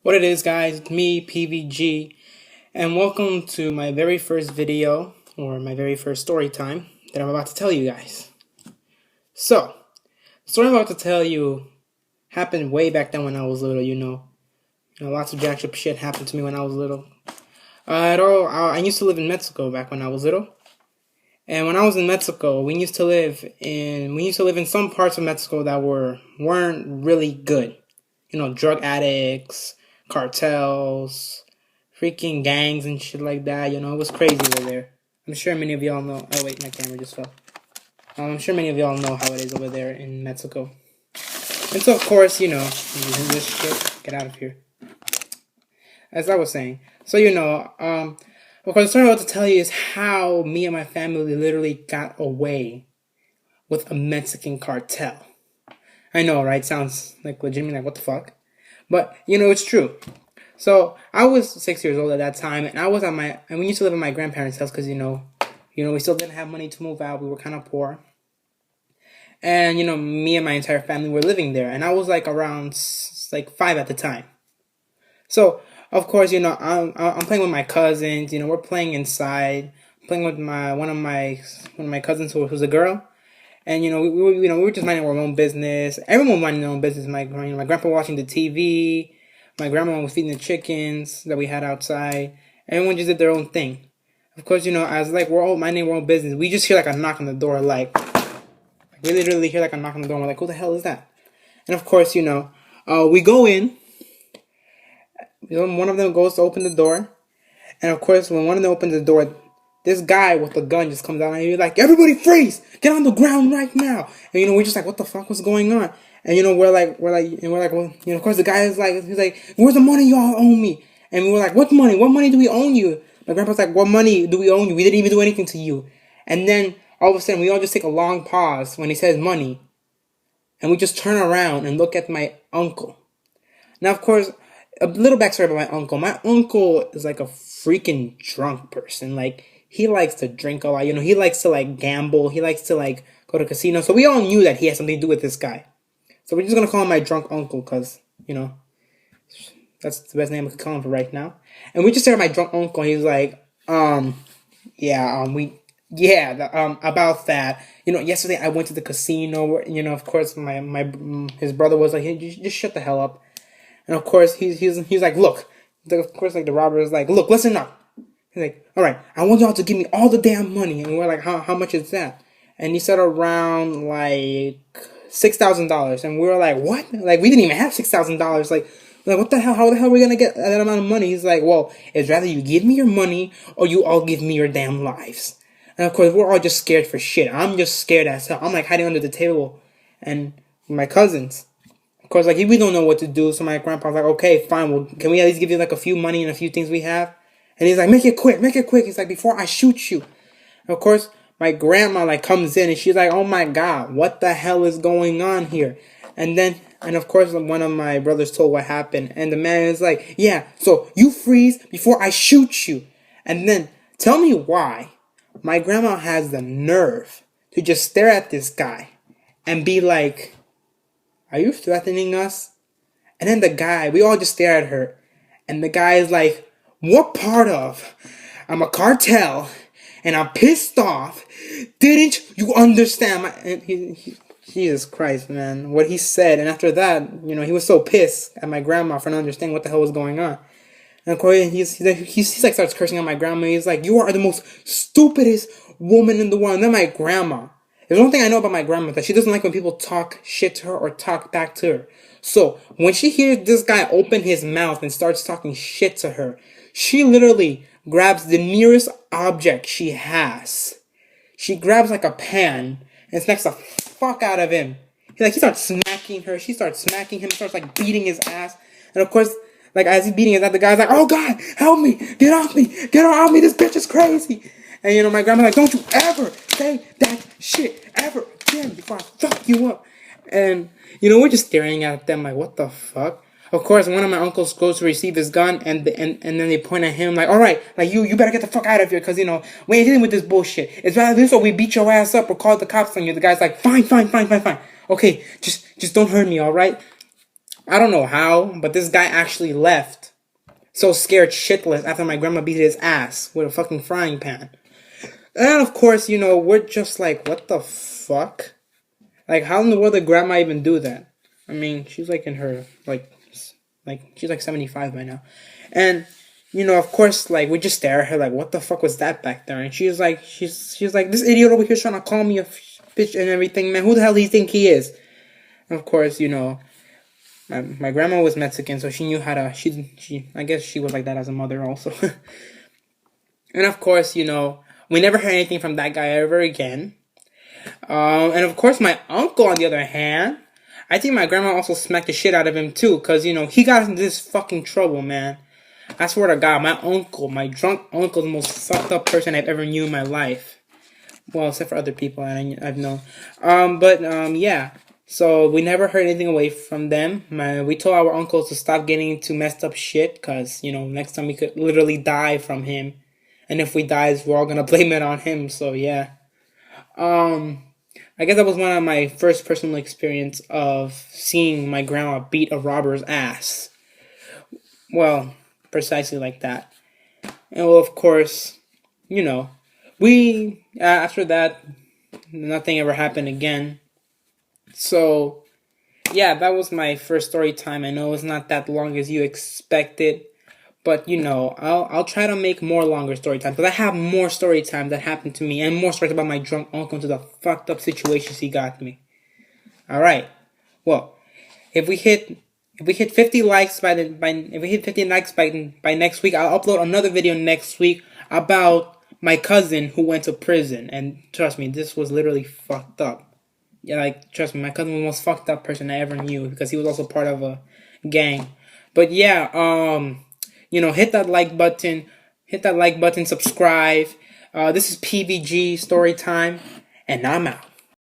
What it is, guys, it's me, PVG, and welcome to my very first video, or my very first story time, that I'm about to tell you guys. So, the story I'm about to tell you happened way back then when I was little, lots of jacked up shit happened to me when I was little. I used to live in Mexico back when I was little. And when I was in Mexico, we used to live in some parts of Mexico that weren't really good. Drug addicts, cartels, freaking gangs and shit like that. It was crazy over there. I'm sure many of y'all know. Oh wait, my camera just fell. I'm sure many of y'all know how it is over there in Mexico. And so of course, this shit. Get out of here. As I was saying, so of course, the story I'm about to tell you is how me and my family literally got away with a Mexican cartel. I know, right? Sounds like legitimate, like what the fuck? But it's true. So I was 6 years old at that time, and we used to live in my grandparents' house because we still didn't have money to move out. We were kind of poor, and me and my entire family were living there, and I was like around like 5 at the time. So of course, I'm playing with my cousins. We're playing inside, playing with one of my cousins who's a girl. And we were just minding our own business. Everyone minding their own business. My grandpa watching the TV. My grandma was feeding the chickens that we had outside. Everyone just did their own thing. Of course, as like we're all minding our own business, we just hear like a knock on the door. Like we literally hear like a knock on the door. And we're like, who the hell is that? And of course, we go in. One of them goes to open the door, and of course, when one of them opens the door, this guy with a gun just comes out and he's like, "Everybody freeze! Get on the ground right now!" And we're just like, "What the fuck was going on?" And we're like, well, of course, the guy is like, he's like, "Where's the money y'all owe me?" And we were like, "What money? What money do we owe you?" My grandpa's like, "What money do we owe you? We didn't even do anything to you." And then all of a sudden, we all just take a long pause when he says money, and we just turn around and look at my uncle. Now, of course, a little backstory about my uncle. My uncle is like a freaking drunk person. Like, he likes to drink a lot. He likes to like gamble. He likes to like go to casinos. So we all knew that he had something to do with this guy. So we're just gonna call him my drunk uncle because that's the best name I could call him for right now. And we just said my drunk uncle. He's like, about that. Yesterday I went to the casino. Where, of course, his brother was like, hey, just shut the hell up. And of course, he's like, look. Of course, like the robber is like, look, listen up. He's like, all right, I want y'all to give me all the damn money. And we're like, how much is that? And he said around like $6,000. And we were like, what? Like, we didn't even have $6,000. Like, what the hell? How the hell are we gonna get that amount of money? He's like, well, it's rather you give me your money or you all give me your damn lives. And of course, we're all just scared for shit. I'm just scared as hell. I'm like hiding under the table, and my cousins. Of course, like, we don't know what to do, so my grandpa's like, okay, fine, well, can we at least give you, like, a few money and a few things we have? And he's like, make it quick. He's like, before I shoot you. And of course, my grandma, like, comes in, and she's like, oh, my God, what the hell is going on here? And of course, one of my brothers told what happened, and the man is like, yeah, so you freeze before I shoot you. And then, tell me why my grandma has the nerve to just stare at this guy and be like, are you threatening us? And then we all just stare at her. And the guy is like, what part of? I'm a cartel. And I'm pissed off. Didn't you understand? Jesus Christ, man. What he said. And after that, he was so pissed at my grandma for not understanding what the hell was going on. And of course, he's like starts cursing at my grandma. He's like, you are the most stupidest woman in the world. And then my grandma. There's one thing I know about my grandma, that she doesn't like when people talk shit to her or talk back to her. So, when she hears this guy open his mouth and starts talking shit to her, she literally grabs the nearest object she has. She grabs like a pan and smacks the fuck out of him. He starts smacking her, she starts smacking him, starts like beating his ass. And of course, like as he's beating his ass, the guy's like, oh God, help me, get off me, this bitch is crazy. And my grandma's like, don't you ever say that shit ever again before I fuck you up. And we're just staring at them like, what the fuck? Of course, one of my uncles goes to receive his gun, and then they point at him like, all right, like you better get the fuck out of here, because we ain't dealing with this bullshit. It's rather this or we beat your ass up or call the cops on you. The guy's like, fine. Okay, just don't hurt me, all right? I don't know how, but this guy actually left. So scared shitless after my grandma beat his ass with a fucking frying pan. And of course, we're just like, what the fuck? Like, how in the world did grandma even do that? I mean, she's like in her, she's like 75 by now. And, of course, like, we just stare at her like, what the fuck was that back there? And she's like, she's like, this idiot over here trying to call me a bitch and everything, man. Who the hell do you think he is? And of course, my grandma was Mexican, so she knew how to, I guess she was like that as a mother also. And of course, we never heard anything from that guy ever again. And of course, my uncle, on the other hand, I think my grandma also smacked the shit out of him too, because, he got into this fucking trouble, man. I swear to God, my drunk uncle, the most fucked up person I've ever knew in my life. Well, except for other people I've known. Yeah. So, we never heard anything away from them. We told our uncles to stop getting into messed up shit, because, next time we could literally die from him. And if we die, we're all gonna blame it on him, so yeah. I guess that was one of my first personal experience of seeing my grandma beat a robber's ass. Well, precisely like that. And well, of course, we, after that, nothing ever happened again. So, yeah, that was my first story time. I know it's not that long as you expected. But, I'll try to make more longer story times. Because I have more story time that happened to me. And more stories about my drunk uncle to the fucked up situations he got me. Alright. Well, if we hit 50 likes by next week, I'll upload another video next week about my cousin who went to prison. And trust me, this was literally fucked up. Yeah, like, trust me, my cousin was the most fucked up person I ever knew. Because he was also part of a gang. But yeah, hit that like button, subscribe. This is PVG Storytime, and I'm out.